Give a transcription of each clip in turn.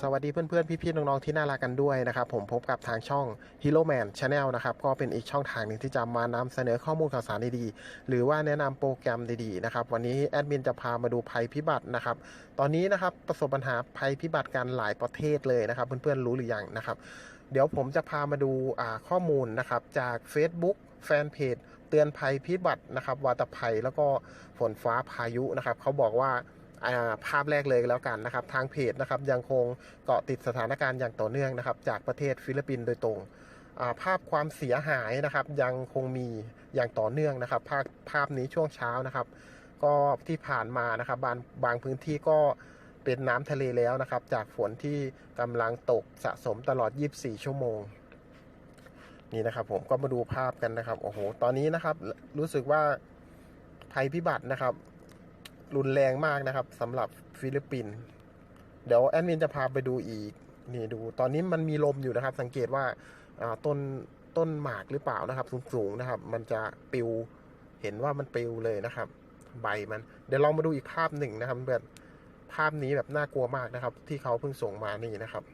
สวัสดีเพื่อนๆพี่ๆน้องๆที่น่ารักกันด้วยนะครับผมพบกับทางช่อง Hero Man Channel นะครับก็เป็นอีกช่องทางหนึ่งที่จะมานำเสนอข้อมูลข่าวสารดีๆหรือว่าแนะนำโปรแกรมดีๆนะครับวันนี้แอดมินจะพามาดูภัยพิบัตินะครับตอนนี้นะครับประสบปัญหาภัยพิบัติกันหลายประเทศเลยนะครับเพื่อนๆรู้หรือยังนะครับเดี๋ยวผมจะพามาดูข้อมูลนะครับจาก Facebook แฟนเพจเตือนภัยพิบัตินะครับวาตภัยแล้วก็ฝนฟ้าพายุนะครับเขาบอกว่าภาพแรกเลยแล้วกันนะครับทางเพจนะครับยังคงเกาะติดสถานการณ์อย่างต่อเนื่องนะครับจากประเทศฟิลิปปินส์โดยตรงภาพความเสียหายนะครับยังคงมีอย่างต่อเนื่องนะครับภาพนี้ช่วงเช้านะครับก็ที่ผ่านมานะครับบางพื้นที่ก็เป็นน้ำทะเลแล้วนะครับจากฝนที่กำลังตกสะสมตลอด24ชั่วโมงนี่นะครับผมก็มาดูภาพกันนะครับโอ้โหตอนนี้นะครับรู้สึกว่าภัยพิบัตินะครับรุนแรงมากนะครับสำหรับฟิลิปปินส์เดี๋ยวแอดมินจะพาไปดูอีกนี่ดูตอนนี้มันมีลมอยู่นะครับสังเกตว่าต้นหมากหรือเปล่านะครับสูงๆนะครับมันจะปลิวเห็นว่ามันปลิวเลยนะครับใบมันเดี๋ยวลองมาดูอีกภาพหนึ่งนะครับแบบภาพนี้แบบน่ากลัวมากนะครับที่เขาเพิ่งส่งมานี่นะครับ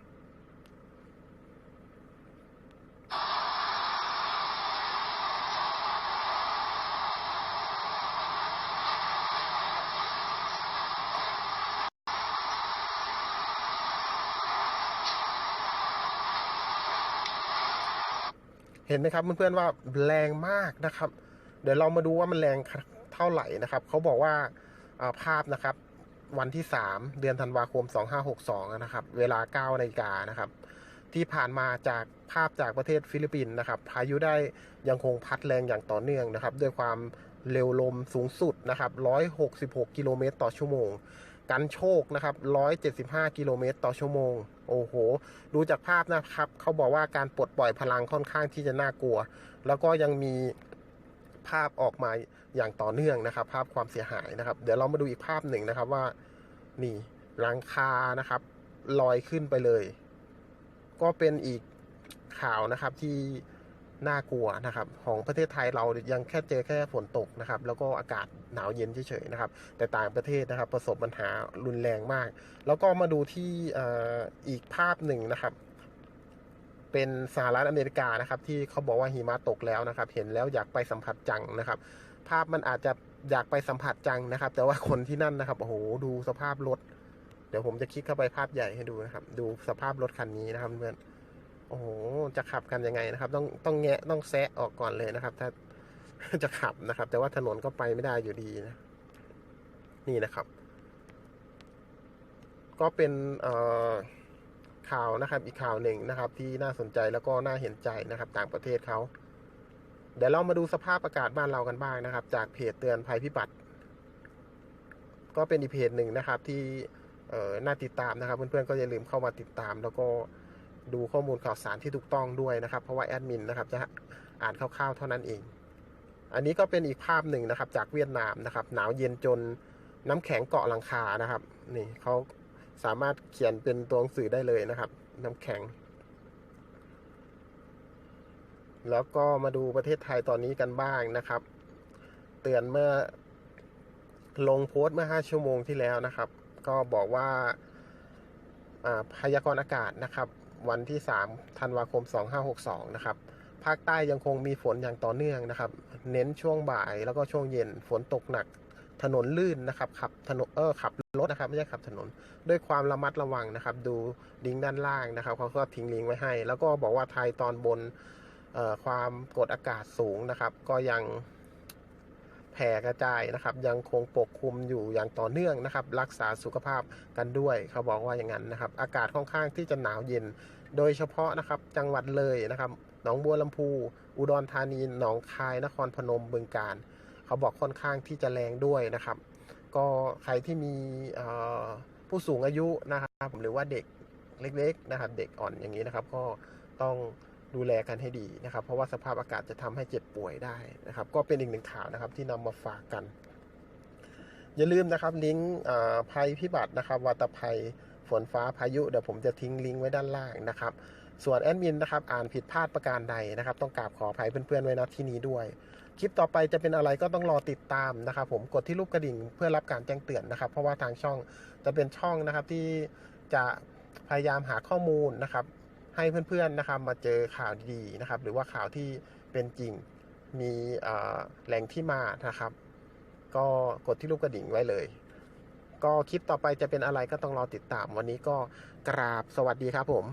เห็นไหมครับเพื่อนๆว่าแรงมากนะครับเดี๋ยวเรามาดูว่ามันแรงเท่าไหร่นะครับเขาบอกว่าภาพนะครับวันที่3เดือนธันวาคม2562นะครับเวลา9นาฬิกานะครับที่ผ่านมาจากภาพจากประเทศฟิลิปปินส์นะครับพายุได้ยังคงพัดแรงอย่างต่อเนื่องนะครับด้วยความเร็วลมสูงสุดนะครับ166กิโลเมตรต่อชั่วโมงกันโชคนะครับ175กิโลเมตรต่อชั่วโมงโอ้โหดูจากภาพนะครับเขาบอกว่าการปลดปล่อยพลังค่อนข้างที่จะน่ากลัวแล้วก็ยังมีภาพออกมาอย่างต่อเนื่องนะครับภาพความเสียหายนะครับเดี๋ยวเรามาดูอีกภาพหนึ่งนะครับว่านี่หลังคานะครับลอยขึ้นไปเลยก็เป็นอีกข่าวนะครับที่น่ากลัวนะครับของประเทศไทยเรายังแค่เจอแค่ฝนตกนะครับแล้วก็อากาศหนาวเย็นเฉยๆนะครับแต่ต่างประเทศนะครับประสบปัญหารุนแรงมากแล้วก็มาดูที่อีกภาพหนึ่งนะครับเป็นสหรัฐอเมริกานะครับที่เขาบอกว่าหิมะตกแล้วนะครับเห็นแล้วอยากไปสัมผัสจังนะครับภาพมันอาจจะอยากไปสัมผัสจังนะครับแต่ว่าคนที่นั่นนะครับโอ้โหดูสภาพรถเดี๋ยวผมจะคลิกเข้าไปภาพใหญ่ให้ดูนะครับดูสภาพรถคันนี้นะครับเพื่อนโอ้โหจะขับกันยังไงนะครับต้องแงะต้องแซะออกก่อนเลยนะครับถ้าจะขับนะครับแต่ว่าถนนก็ไปไม่ได้อยู่ดีนะนี่นะครับก็เป็นข่าวนะครับอีกข่าวหนึ่งนะครับที่น่าสนใจแล้วก็น่าเห็นใจนะครับต่างประเทศเขาเดี๋ยวเรามาดูสภาพอากาศบ้านเรากันบ้างนะครับจากเพจเตือนภัยพิบัติก็เป็นอีกเพจหนึ่งนะครับที่น่าติดตามนะครับเพื่อนๆก็อย่าลืมเข้ามาติดตามแล้วก็ดูข้อมูลข่าวสารที่ถูกต้องด้วยนะครับเพราะว่าแอดมินนะครับจะอ่านคร่าวๆเท่านั้นเองอันนี้ก็เป็นอีกภาพหนึ่งนะครับจากเวียดนามนะครับหนาวเย็นจนน้ำแข็งเกาะหลังคานะครับนี่เขาสามารถเขียนเป็นตัวหนังสือได้เลยนะครับน้ำแข็งแล้วก็มาดูประเทศไทยตอนนี้กันบ้างนะครับเตือนเมื่อลงโพสต์เมื่อ5ชั่วโมงที่แล้วนะครับก็บอกว่าพยากรณ์อากาศนะครับวันที่3ธันวาคม2562นะครับภาคใต้ยังคงมีฝนอย่างต่อเนื่องนะครับเน้นช่วงบ่ายแล้วก็ช่วงเย็นฝนตกหนักถนนลื่นนะครับขับรถนะครับไม่ใช่ขับถนนด้วยความระมัดระวังนะครับดูลิงก์ด้านล่างนะครับเขาก็ทิ้งลิงก์ไว้ให้แล้วก็บอกว่าไทยตอนบนความกดอากาศสูงนะครับก็ยังแผ่กระจายนะครับยังคงปกคลุมอยู่อย่างต่อเนื่องนะครับรักษาสุขภาพกันด้วยเขาบอกว่าอย่างนั้นนะครับอากาศค่อนข้างที่จะหนาวเย็นโดยเฉพาะนะครับจังหวัดเลยนะครับหนองบัวลำพูอุดรธานีหนองคายนครพนมบึงกาฬเขาบอกค่อนข้างที่จะแรงด้วยนะครับก็ใครที่มีผู้สูงอายุนะครับหรือว่าเด็กเล็กๆนะครับเด็กอ่อนอย่างนี้นะครับก็ต้องดูแลกันให้ดีนะครับเพราะว่าสภาพอากาศจะทำให้เจ็บป่วยได้นะครับก็เป็นอีกหนึ่งข่าวนะครับที่นำมาฝากกันอย่าลืมนะครับลิงก์ภัยพิบัตินะครับวาตภัยฝนฟ้าพายุเดี๋ยวผมจะทิ้งลิงก์ไว้ด้านล่างนะครับส่วนแอดมินนะครับอ่านผิดพลาดประการใดนะครับต้องกราบขออภัยเพื่อนๆไว้ณที่นี้ด้วยคลิปต่อไปจะเป็นอะไรก็ต้องรอติดตามนะครับผมกดที่รูปกระดิ่งเพื่อรับการแจ้งเตือนนะครับเพราะว่าทางช่องจะเป็นช่องนะครับที่จะ พยายามหาข้อมูลนะครับ ให้เพื่อนๆนะครับมาเจอข่าวดีๆนะครับ หรือว่าข่าวที่เป็นจริงมีแหล่งที่มานะครับ ก็กดที่รูปกระดิ่งไว้เลย ก็คลิปต่อไปจะเป็นอะไรก็ต้องรอติดตามวันนี้ก็กราบสวัสดีครับผม